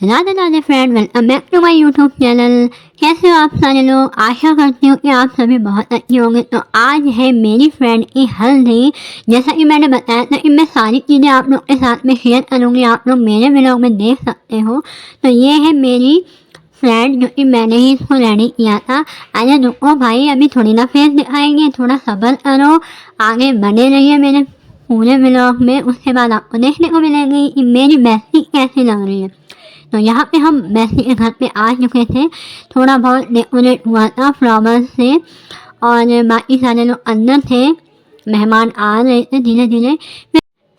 Radhe Radhe friend, welcome back to my YouTube channel. कैसे हो आप सारे लोग? आशा करती हूँ कि आप सभी बहुत अच्छे होंगे। तो आज है मेरी फ्रेंड की हल्दी। जैसा कि मैंने बताया था कि मैं सारी चीज़ें आप लोग के साथ में शेयर करूँगी, आप लोग मेरे व्लॉग में देख सकते हो। तो ये है मेरी फ्रेंड जो कि मैंने ही इसको रेडी किया था। अरे रुको भाई, अभी थोड़ी ना फेस दिखाएंगे, थोड़ा सब्र करो, आगे बने रहिए मेरे पूरे व्लॉग में। उसके बाद आपको देखने को मिलेगी कि मेरी बेस्टी कैसी लग रही है। तो यहाँ पे हम मैसी के घर पे आ चुके थे। थोड़ा बहुत डेकोरेट हुआ था फ्लावर्स से और बाकी सारे लोग अंदर थे, मेहमान आ रहे थे धीरे धीरे।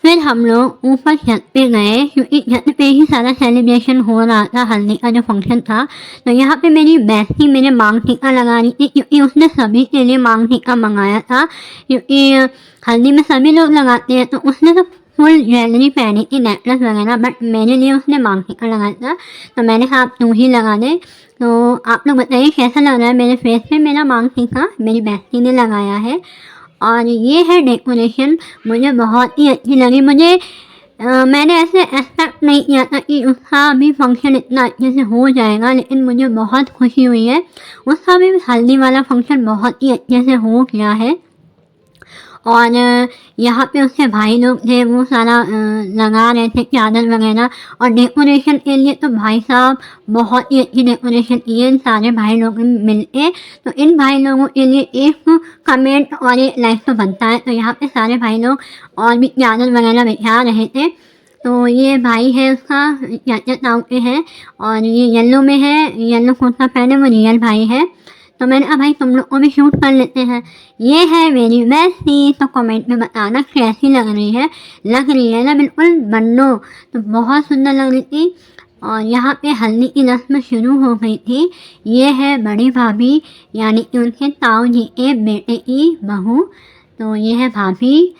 फिर हम लोग ऊपर छत पे गए क्योंकि छत पे ही सारा सेलिब्रेशन हो रहा था, हल्दी का जो फंक्शन था। तो यहाँ पे मेरी बेस्टी मेरे मांग टीका लगा रही थी क्योंकि उसने सभी के लिए मांग टीका मंगाया था, क्योंकि हल्दी में सभी लोग लगाते हैं। तो उसने तो फुल ज्वेलरी पहनी थी, नेकलेस वगैरह, बट मेरे लिए उसने मांग टीका लगाया था। तो मैंने कहा आप तू ही लगा दे। तो आप लोग बताइए कैसा लग रहा है मेरे फेस पे मेरा मांग टीका, मेरी बेस्टी ने लगाया है। और ये है डेकोरेशन, मुझे बहुत ही अच्छी लगी। मैंने ऐसे एक्सपेक्ट नहीं किया था कि उसका भी फंक्शन इतना अच्छे से हो जाएगा, लेकिन मुझे बहुत खुशी हुई है। उसका भी हल्दी वाला फंक्शन बहुत ही अच्छे से हो गया है। और यहाँ पे उसके भाई लोग थे, वो सारा लगा रहे थे चादर वगैरह। और डेकोरेशन के लिए तो भाई साहब बहुत ही अच्छी डेकोरेशन किए इन सारे भाई लोग मिलके। तो इन भाई लोगों के लिए एक कमेंट और एक लाइक तो बनता है। तो यहाँ पे सारे भाई लोग और भी चादर वगैरह बिछा रहे थे। तो ये भाई है उसका, चाचा ताऊ के हैं, और ये येलो में है, येलो कुर्ता पहने, वो रियल भाई है। तो मैंने कहा भाई तुम लोग को भी शूट कर लेते हैं। ये है मेरी बेस्टी। तो कमेंट में बताना कैसी लग रही है। लग रही है ना बिल्कुल बन्नो, तो बहुत सुंदर लग रही थी। और यहाँ पे हल्दी की रस्म शुरू हो गई थी। ये है बड़ी भाभी, यानी कि उनके ताऊ जी के बेटे की बहू। तो ये है भाभी।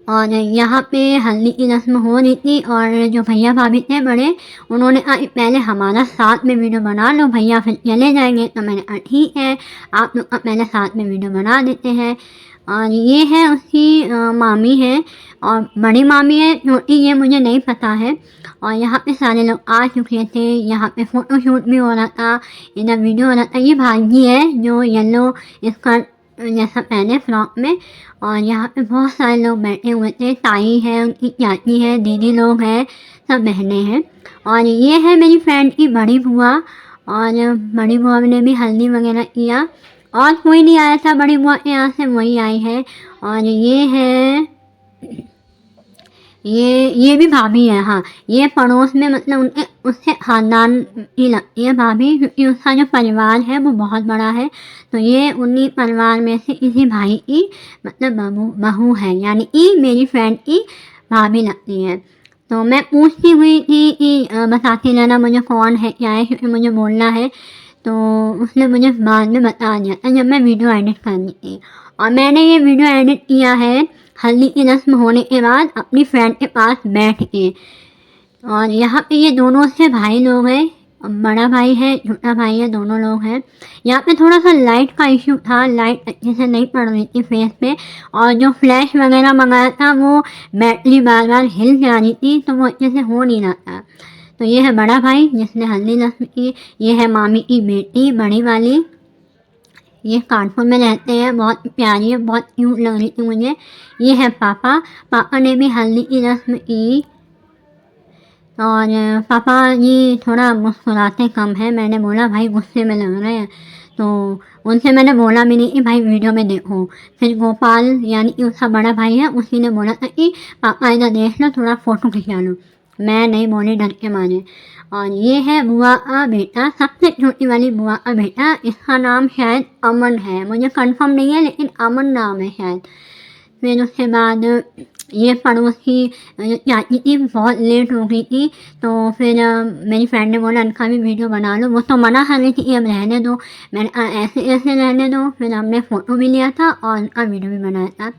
और यहाँ पे हल्दी की रस्म हो रही थी और जो भैया भाभी थे बड़े, उन्होंने कहा कि पहले हमारा साथ में वीडियो बना लो भैया, फिर चले जाएंगे। तो मैंने कहा ठीक है, आप लोग का पहले साथ में वीडियो बना देते हैं। और ये है उसकी मामी है, और बड़ी मामी है, छोटी ये मुझे नहीं पता है। और यहाँ पे सारे लोग आ चुके थे। यहाँ पे फ़ोटो शूट भी हो रहा था, इधर वीडियो हो रहा था। ये भाजी है जो येलो स्कर्ट जैसा पहने फ्रॉक में। और यहाँ पे बहुत सारे लोग बैठे हुए थे, ताई है, उनकी चाची है, दीदी लोग हैं, सब बहनें हैं। और ये है मेरी फ्रेंड की बड़ी बुआ, और बड़ी बुआ ने भी हल्दी वगैरह किया। और कोई नहीं आया था बड़ी बुआ के यहाँ से, वही आई है। और ये है, ये भी भाभी है। हाँ, ये पड़ोस में, मतलब उनके उससे ख़ानदान की लगती है भाभी, क्योंकि उसका जो परिवार है वो बहुत बड़ा है। तो ये उन्हीं परिवार में से किसी भाई की मतलब बहू है, यानी कि मेरी फ्रेंड की भाभी लगती है। तो मैं पूछती हुई थी कि बताती रहना मुझे कौन है क्या है, क्योंकि मुझे बोलना है। तो उसने मुझे बाद में बता दिया था जब मैं वीडियो एडिट कर रही थी। और मैंने ये वीडियो एडिट किया है हल्दी की रस्म होने के बाद अपनी फ्रेंड के पास बैठ के। और यहाँ पे ये दोनों से भाई लोग हैं, बड़ा भाई है, छोटा भाई है, दोनों लोग हैं। यहाँ पे थोड़ा सा लाइट का इशू था, लाइट अच्छे से नहीं पड़ रही थी फेस पे। और जो फ्लैश वगैरह मंगाया था वो बैटरी बार बार हिल जा रही थी, तो वो अच्छे से हो नहीं रहा था। तो ये है बड़ा भाई जिसने हल्दी रस्म की। ये है मामी की बेटी बड़ी वाली, ये कानपुर में रहते हैं, बहुत प्यारी है, बहुत क्यूट लग रही थी मुझे। ये है पापा, पापा ने भी हल्दी की रस्म की। और पापा जी थोड़ा मुस्कुराते कम है। मैंने बोला भाई गुस्से में लग रहे हैं, तो उनसे मैंने बोला भी नहीं कि भाई वीडियो में देखो। फिर गोपाल यानी कि उसका बड़ा भाई है, उसी ने बोला था कि पापा इधर देख लो, थोड़ा फ़ोटो खिंचा लो। मैं नहीं बोली डर के मारे। और ये है बुआ का बेटा, सबसे छोटी वाली बुआ का बेटा, इसका नाम शायद अमन है, मुझे कंफर्म नहीं है लेकिन अमन नाम है शायद। फिर उसके बाद ये पड़ोसी चाची थी, बहुत लेट हो गई थी। तो फिर मेरी फ्रेंड ने बोला इनका भी वीडियो बना लो। वो तो मना कर रही थी कि अब रहने दो। मैंने कहा ऐसे ऐसे रहने दो। फिर हमने फ़ोटो भी लिया था और उनका वीडियो भी बनाया था।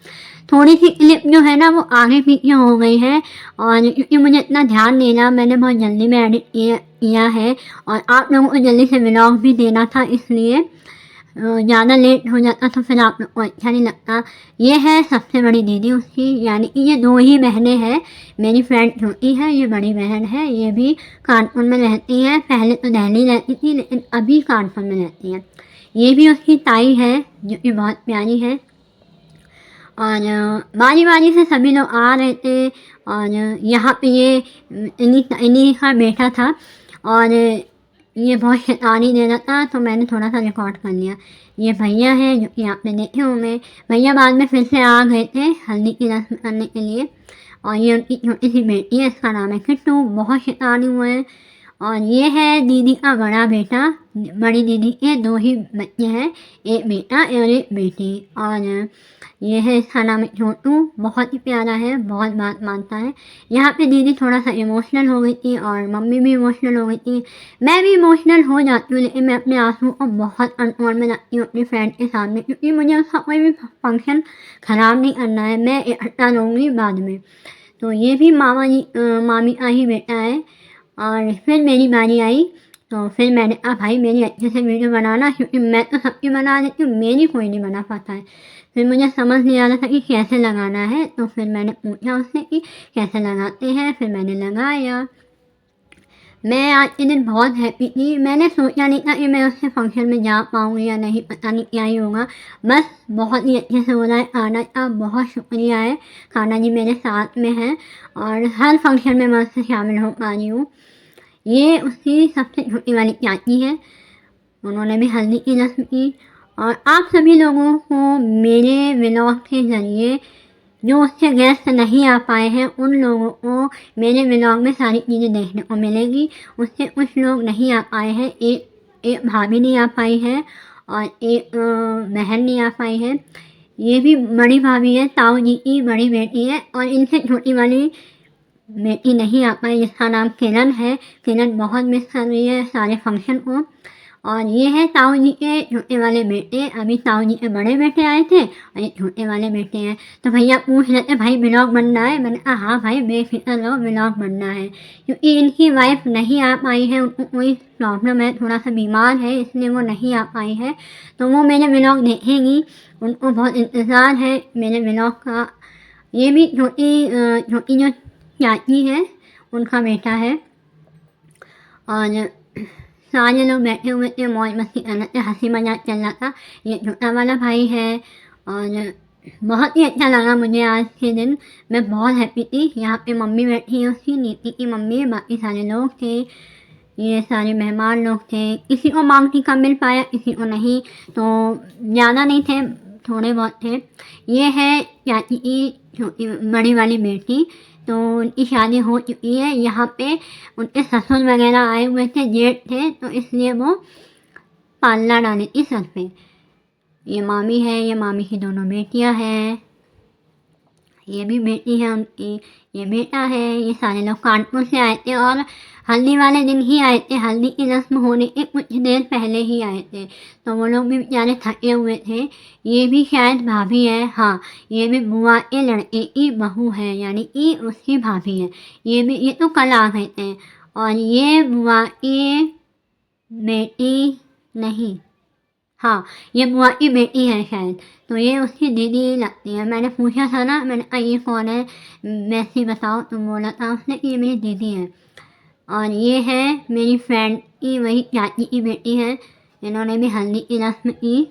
थोड़ी सी क्लिप जो है ना वो आगे पीछे हो गई है, और क्योंकि मुझे इतना ध्यान नहीं रहा, मैंने बहुत जल्दी में एडिट किया है और आप लोगों को जल्दी से व्लॉग भी देना था, इसलिए ज़्यादा लेट हो जाता तो फिर आप लोग को अच्छा नहीं लगता। ये है सबसे बड़ी दीदी उसकी, यानी कि ये 2 ही बहनें हैं। मेरी फ्रेंड छोटी है, ये बड़ी बहन है, ये भी कानपुर में रहती है। पहले तो दिल्ली रहती थी लेकिन अभी कानपुर में रहती है। ये भी उसकी ताई है जो कि बहुत प्यारी है। और बारी-बारी से सभी लोग आ रहे थे और यहाँ पे ये इन्हीं का बेटा था और ये बहुत शैतानी दे रहा था तो मैंने थोड़ा-सा रिकॉर्ड कर लिया। ये भैया हैं जो कि आपने देखे होंगे। भैया बाद में फिर से आ गए थे हल्दी की रस्म करने के लिए और ये उनकी छोटी-सी बेटी है, इसका नाम है किट्टू। बहुत शैतानी हुए हैं। और ये है दीदी का बड़ा बेटा। बड़ी दीदी के 2 ही बच्चे हैं, एक बेटा और एक बेटी। और ये है, इसका नाम है छोटू। बहुत ही प्यारा है, बहुत बात मानता है। यहाँ पे दीदी थोड़ा-सा इमोशनल हो गई थी और मम्मी भी इमोशनल हो गई थी। मैं भी इमोशनल हो जाती हूँ लेकिन मैं अपने आँसू को बहुत कंट्रोल में रखती हूँ अपनी फ्रेंड के सामने, क्योंकि मुझे उसका कोई भी फंक्शन ख़राब नहीं करना है। मैं इकट्ठा रहूँगी बाद में। तो ये भी मामी का ही बेटा है। और फिर मेरी बारी आई तो फिर मैंने कहा भाई मेरी अच्छे से वीडियो बनाना, क्योंकि मैं तो सबकी बना देती हूँ, मेरी कोई नहीं बना पाता है। फिर मुझे समझ नहीं आ रहा था कि कैसे लगाना है, तो फिर मैंने पूछा उससे कि कैसे लगाते हैं, फिर मैंने लगाया। मैं आज के दिन बहुत हैप्पी थी। मैंने सोचा नहीं था कि मैं उसके फंक्शन में जा पाऊँगी या नहीं, पता नहीं क्या ही होगा। बस बहुत ही अच्छे से हो रहा है। खाना का बहुत शुक्रिया है, खाना जी मेरे साथ में है और हर फंक्शन में मैं उससे शामिल हो पा रही हूँ। ये उसकी सबसे छोटी वाली चाची है, उन्होंने भी हल्दी की रस्म की। और आप सभी लोगों को मेरे व्लॉग के ज़रिए जो उसके गेस्ट नहीं आ पाए हैं उन लोगों को मेरे व्लॉग में सारी चीज़ें देखने को मिलेगी। उससे कुछ लोग नहीं आ पाए हैं, एक भाभी नहीं आ पाई है और एक बहन नहीं आ पाई है। ये भी बड़ी भाभी है, ताऊ जी की बड़ी बेटी है और इनसे छोटी वाली बेटी नहीं आ पाई जिसका नाम किरण है। किरण बहुत मिस कर रही है सारे फंक्शन को। और ये है ताऊ जी के छोटे वाले बेटे। अभी ताऊ जी के बड़े बेटे आए थे और ये छोटे वाले बेटे हैं। तो भैया पूछ रहे थे भाई व्लॉग बनना है, मैंने कहा हाँ भाई बेफिक्र रहो व्लॉग बनना है, क्योंकि इनकी वाइफ नहीं आ पाई है, उनको कोई प्रॉब्लम है, थोड़ा सा बीमार है इसलिए वो नहीं आ पाई है। तो वो मेरे व्लॉग देखेंगी, उनको बहुत इंतज़ार है मेरे व्लॉग का। ये भी छोटी जो चाची है उनका बेटा है। और सारे लोग बैठे हुए थे, मौज मस्ती कर रहे थे, हंसी मजाक चल रहा था। ये छोटा वाला भाई है और बहुत ही अच्छा लगा मुझे आज के दिन। मैं बहुत हैप्पी थी। यहाँ पे मम्मी बैठी है उसकी, नीति की मम्मी, बाकी सारे लोग थे, ये सारे मेहमान लोग थे। किसी को मांग टीका मिल पाया, किसी को नहीं, तो ज़्यादा नहीं थे, थोड़े बहुत थे। ये है चाची की छोटी बड़ी वाली बेटी, तो उनकी शादी हो चुकी है। यहाँ पे उनके ससुर वगैरह आए हुए थे, जेठ थे, तो इसलिए वो पालना डाली थी सर पे। ये मामी है, ये मामी की दोनों बेटियां हैं, ये भी बेटी है उनकी, ये बेटा है। ये सारे लोग कानपुर से आए थे और हल्दी वाले दिन ही आए थे, हल्दी की रस्म होने के कुछ देर पहले ही आए थे, तो वो लोग भी बेचारे थके हुए थे। ये भी शायद भाभी है, हाँ ये भी बुआ के लड़के की बहू है, यानी कि उसकी भाभी है। ये तो कल आ गए थे। और ये बुआ की बेटी नहीं, हाँ ये बुआ की बेटी है शायद, तो ये उसकी दीदी लगती है। मैंने पूछा था ना, मैंने कहा ये कौन है, वैसे बताओ, तो बोला था उसने कि ये मेरी दीदी है। और ये है मेरी फ्रेंड की वही चाची की बेटी है, इन्होंने भी हल्दी की रस्म की।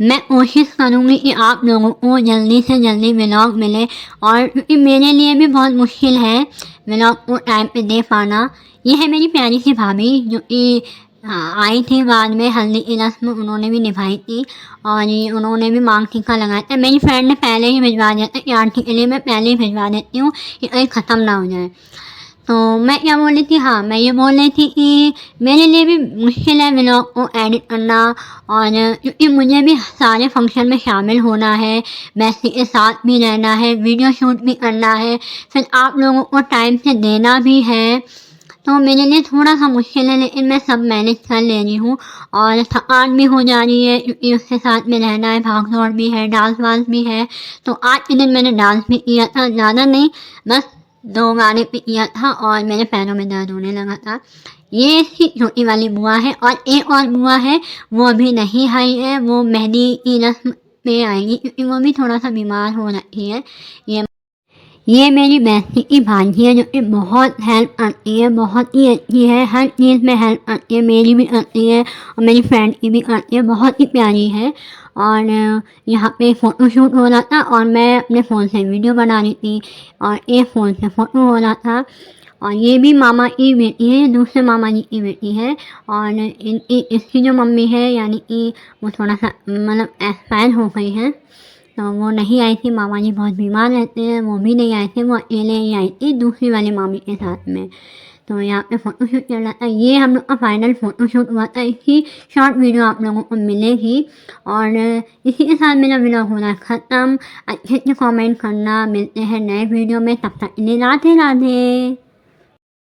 मैं कोशिश करूँगी कि आप लोगों को जल्दी से जल्दी व्लॉग मिले, और क्योंकि मेरे लिए भी बहुत मुश्किल है व्लॉग को टाइम पे दे पाना। ये है मेरी प्यारी सी भाभी जो कि आई थी बाद में, हल्दी की रस्म उन्होंने भी निभाई थी और ये उन्होंने भी मांग टीका लगाया था। मेरी फ्रेंड ने पहले ही भिजवा दिया था कि आंटी के लिए मैं पहले ही भिजवा देती हूँ कि कहीं ख़त्म ना हो जाए। तो मैं क्या बोल रही थी, हाँ मैं ये बोल रही थी कि मेरे लिए भी मुश्किल है व्लॉग को एडिट करना, और क्योंकि मुझे भी सारे फंक्शन में शामिल होना है, मैसी के साथ भी रहना है, वीडियो शूट भी करना है, फिर आप लोगों को टाइम से देना भी है, तो मेरे लिए थोड़ा सा मुश्किल है, लेकिन मैं सब मैनेज कर ले रही हूँ। और थकान भी हो जा रही है क्योंकि उसके साथ में रहना है, भाग दौड़ भी है, डांस वांस भी है। तो आज के दिन मैंने डांस भी किया था, ज़्यादा नहीं, बस 2 गाने पे किया था और मेरे पैरों में दर्द होने लगा था। ये थी छोटी वाली बुआ है और एक और बुआ है, वो अभी नहीं आई है, वो मेहंदी की रस्म पे आएँगी क्योंकि वो भी थोड़ा-सा बीमार हो रखी है। ये मेरी मौसी की भांजी है जो कि बहुत हेल्प करती है, बहुत ही अच्छी है, हर चीज़ में हेल्प करती है, मेरी भी करती है और मेरी फ्रेंड की भी करती है, बहुत ही प्यारी है। और यहाँ पे फ़ोटोशूट हो रहा था और मैं अपने फ़ोन से वीडियो बना रही थी और एक फ़ोन से फ़ोटो हो रहा था। और ये भी मामा की बेटी है, दूसरे मामा जी की बेटी है और इसकी जो मम्मी है यानी कि वो थोड़ा-सा मतलब एक्सपायर हो गई हैं। तो वो नहीं आई थी, मामा जी बहुत बीमार रहते हैं, वो भी नहीं आए थे, वो अकेले ही आई थी दूसरी वाली मामी के साथ में। तो यहाँ पे फ़ोटोशूट चल रहा था, ये हम लोग का फाइनल फ़ोटोशूट हुआ था, इसकी शॉर्ट वीडियो आप लोगों को मिलेगी और इसी के साथ मेरा व्लॉग हो रहा है ख़त्म। अच्छे से कमेंट करना, मिलते हैं नए वीडियो में, तब तक के लिए राधे राधे।